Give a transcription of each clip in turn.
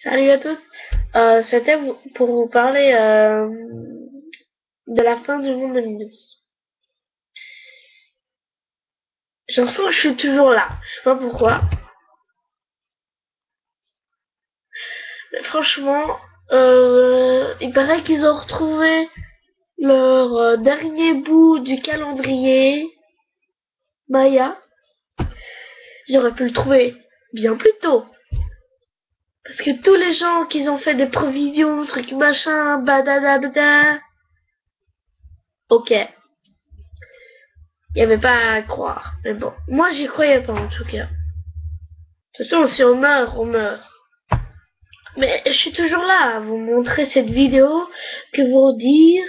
Salut à tous. C'était pour vous parler de la fin du monde 2012. J'ai l'impression que je suis toujours là. Je sais pas pourquoi. Mais franchement, il paraît qu'ils ont retrouvé leur dernier bout du calendrier Maya. J'aurais pu le trouver bien plus tôt. Parce que tous les gens qui ont fait des prévisions, trucs machin, badadabada. Ok. Il n'y avait pas à croire. Mais bon, moi j'y croyais pas en tout cas. De toute façon, si on meurt, on meurt. Mais je suis toujours là à vous montrer cette vidéo que vous dire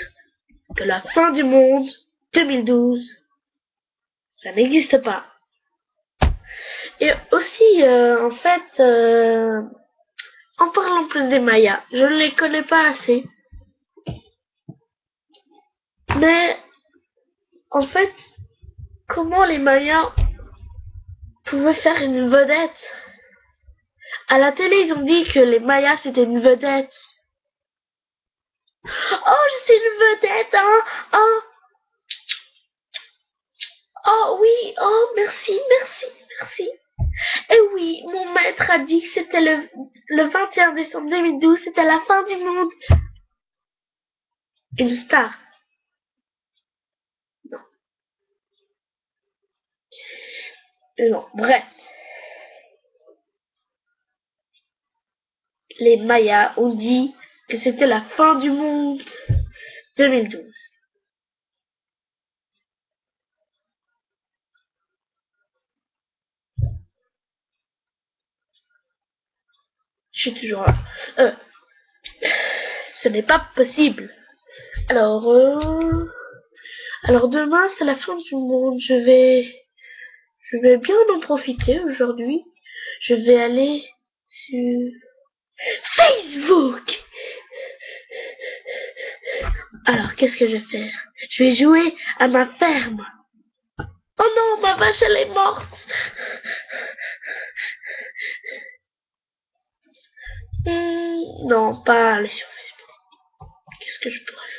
que la fin du monde 2012, ça n'existe pas. Et aussi, en fait, en parlant plus des Mayas, je ne les connais pas assez. Mais, en fait, comment les Mayas pouvaient faire une vedette? À la télé, ils ont dit que les Mayas c'était une vedette. Oh, je suis une vedette, hein? Oh, oh oui, oh, merci, merci, merci. Et oui, mon maître a dit que c'était le 21 décembre 2012, c'était la fin du monde. Une star. Non. Non, bref. Les Mayas ont dit que c'était la fin du monde 2012. Je suis toujours là. Ce n'est pas possible. Alors, alors demain c'est la fin du monde. Je vais bien en profiter aujourd'hui. Je vais aller sur Facebook. Alors, qu'est-ce que je vais faire? Je vais jouer à ma ferme. Oh non, ma vache, elle est morte. Non, pas aller sur Facebook. Qu'est-ce que je pourrais faire?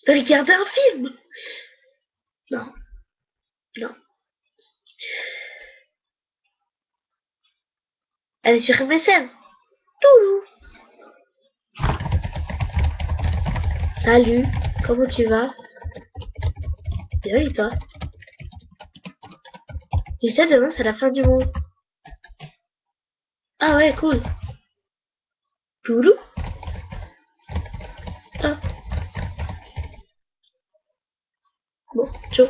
Regarder un film? Non, non. Aller sur MSN. Toulou. Salut, comment tu vas? Bien et toi? Tu sais, demain c'est la fin du monde. Ah ouais, cool. Toulou. Ah. Bon, ciao.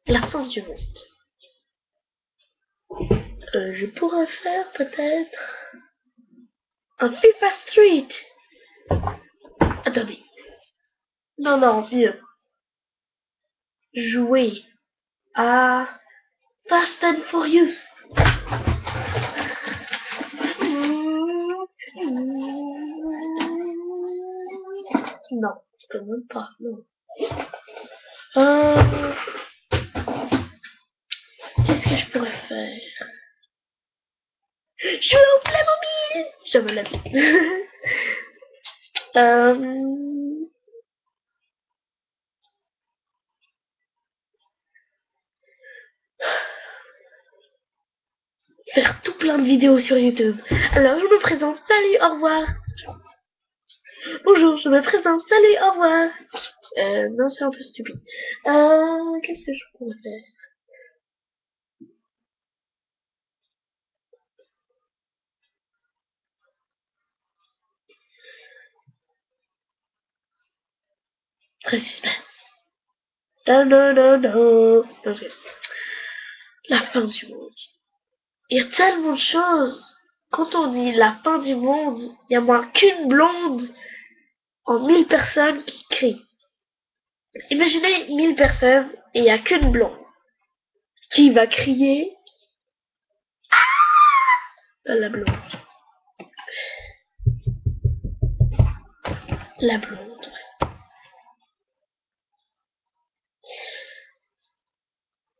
La fin du monde. Je pourrais faire peut-être un FIFA Street. Attendez. Non, non, mieux. Jouer à Fast and Furious. Non, je peux même pas, non. Qu'est-ce que je pourrais faire? Jouer au Playmobil. Je me lève. Faire tout plein de vidéos sur YouTube. Alors, je me présente. Salut, au revoir. Bonjour, je me présente. Salut, au revoir. Non, c'est un peu stupide. Qu'est-ce que je pourrais faire? Très suspense. Non, non, non, non. Ok. La fin du monde. Il y a tellement de choses. Quand on dit la fin du monde, il y a moins qu'une blonde en 1000 personnes qui crient. Imaginez 1000 personnes et il n'y a qu'une blonde. Qui va crier? La blonde. La blonde,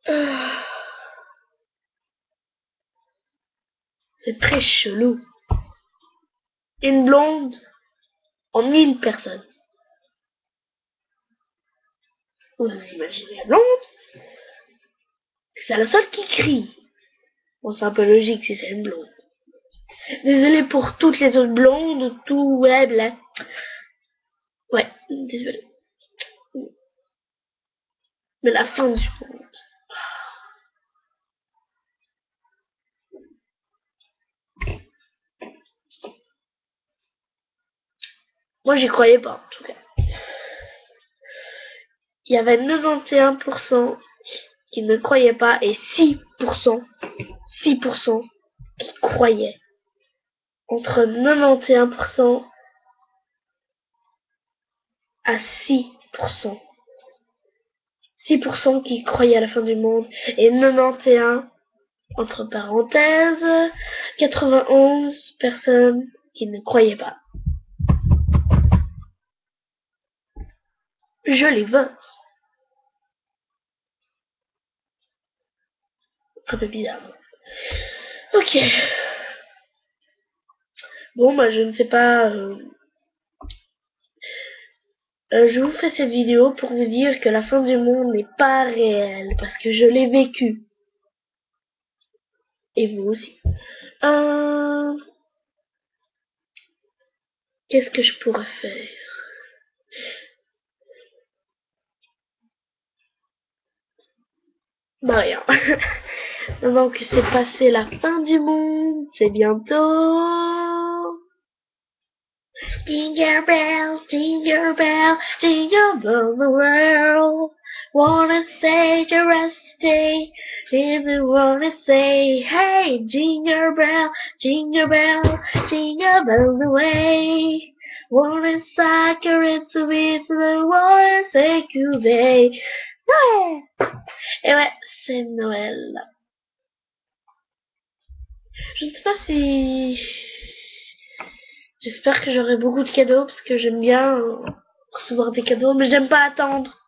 ouais. C'est très chelou. Une blonde en 1000 personnes. Vous imaginez la blonde? C'est la seule qui crie. Bon, c'est un peu logique si c'est une blonde. Désolé pour toutes les autres blondes, tout, ouais, bla. Ouais, désolé. Mais la fin du monde. Moi, j'y croyais pas, en tout cas. Il y avait 91% qui ne croyaient pas et 6% qui croyaient. Entre 91% à 6%. 6% qui croyaient à la fin du monde et 91, entre parenthèses, 91 personnes qui ne croyaient pas. Je les vote. Un peu bizarre. Ok. Bon, bah, je ne sais pas. Je vous fais cette vidéo pour vous dire que la fin du monde n'est pas réelle, parce que je l'ai vécu. Et vous aussi. Qu'est-ce que je pourrais faire? Bah rien. Maintenant que c'est passé la fin du monde, c'est bientôt. Jingle bell, jingle bell, jingle bell the world. Wanna say the rest day, didn't wanna say, hey, jingle bell, jingle bell, jingle bell the way. Wanna sucker it to be to the wanna say good day. Ouais! Et ouais, c'est Noël. Je ne sais pas si... J'espère que j'aurai beaucoup de cadeaux parce que j'aime bien recevoir des cadeaux, mais j'aime pas attendre.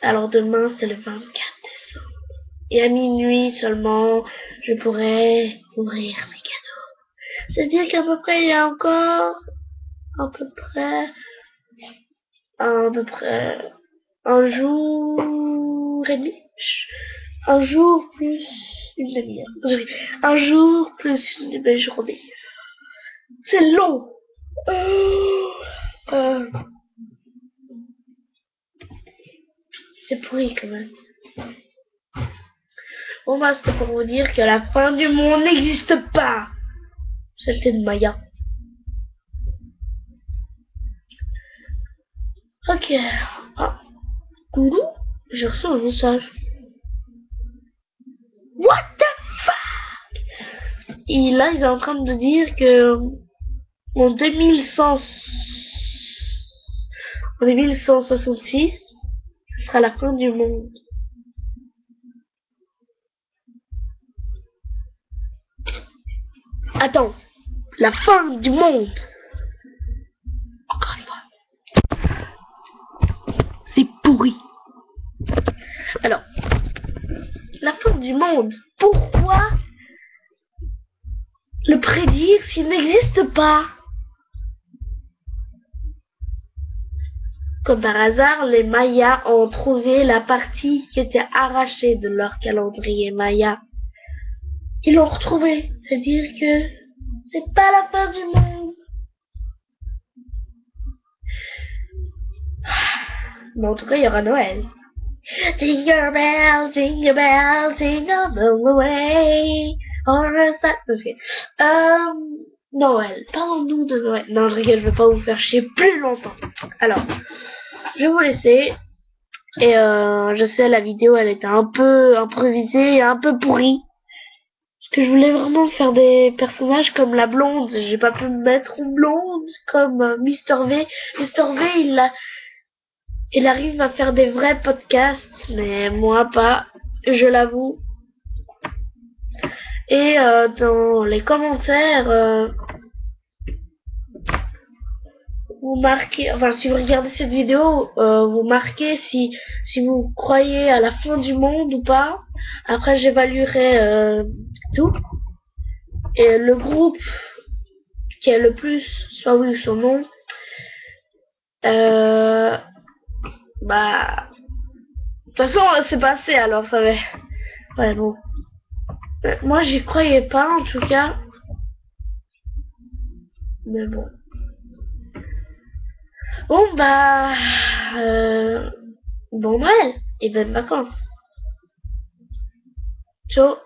Alors demain, c'est le 24 décembre. Et à minuit seulement, je pourrai ouvrir mes cadeaux. C'est-à-dire qu'à peu près, il y a encore à peu près un jour et demi. Un jour plus une demi-heure. Un jour plus une demi-journée. C'est long. C'est pourri quand même. Bon bah c'était pour vous dire que la fin du monde n'existe pas. C'était de Maya. Ok. Ah. Coucou. J'ai reçu un message. What the fuck? Et là il est en train de dire que en 2166, ce sera la fin du monde. Attends, la fin du monde. Encore une fois. C'est pourri. Alors, la fin du monde, pourquoi le prédire s'il n'existe pas? Comme par hasard, les Mayas ont trouvé la partie qui était arrachée de leur calendrier Maya. Ils l'ont retrouvée, c'est-à-dire que c'est pas la fin du monde. Mais en tout cas, il y aura Noël. Jingle bell, jingle bell, jingle all the way. Noël, parlons-nous de Noël. Non, je rigole, je vais pas vous faire chier plus longtemps. Alors, je vais vous laisser. Et je sais, la vidéo, elle était un peu improvisée et un peu pourrie. Parce que je voulais vraiment faire des personnages comme la blonde. J'ai pas pu me mettre une blonde comme Mister V. Mister V, il arrive à faire des vrais podcasts, mais moi pas, je l'avoue. Et dans les commentaires, vous marquez, enfin si vous regardez cette vidéo, vous marquez si vous croyez à la fin du monde ou pas. Après j'évaluerai tout. Et le groupe qui est le plus, soit oui ou soit non, bah de toute façon c'est passé alors ça va. Ouais bon. Moi j'y croyais pas en tout cas. Mais bon. Bon bah bon Noël et bonnes vacances. Ciao.